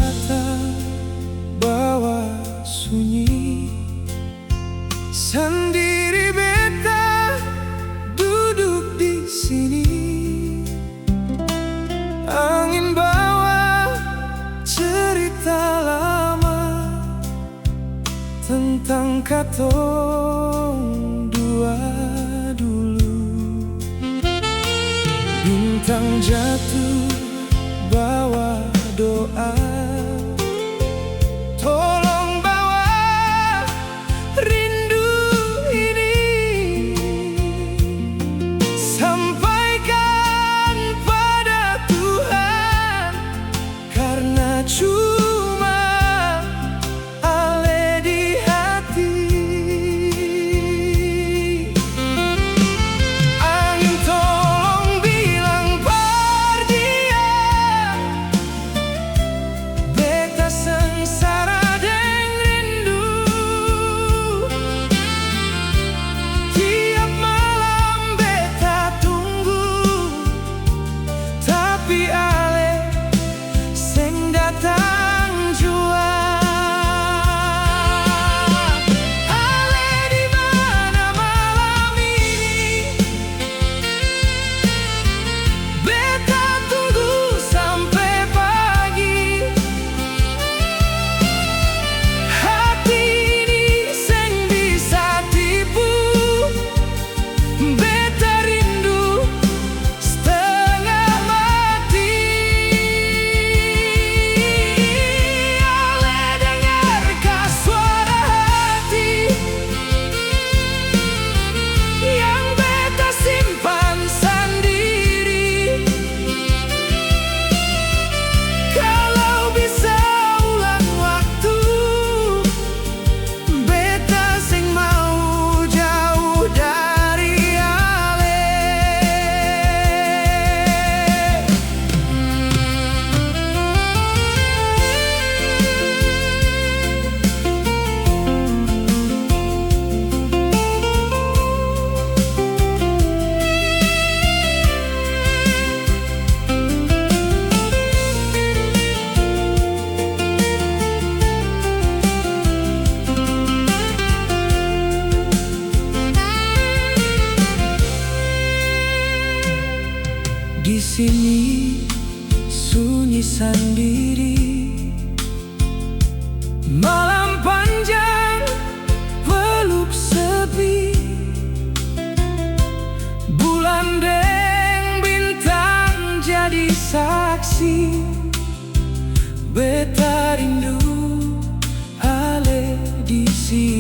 datang bawa sunyi. Sendiri beta duduk di sini. Angin bawa cerita lama tentang katong dua dulu. Bintang jatuh bawa doa, tolong bawa rindu ini. Sampaikan pada Tuhan, karena cuma ale di hati. Angin tolong bilang perdiam, beta sengsara deng rindu. Tiap malam beta tunggu, tapi ale seng datang jua. Ale di mana malam ini? Beta tunggu sampai pagi. Hati ini seng bisa tipu, beta rindu setengah mati. Ale dengarkah suara hati yang beta simpan sendiri? Kalau bisa ulang waktu, beta sing mau jauh dari ale. Di sini sunyi sendiri, malam panjang peluk sepi. Bulan deng bintang jadi saksi, beta rindu ale di sini.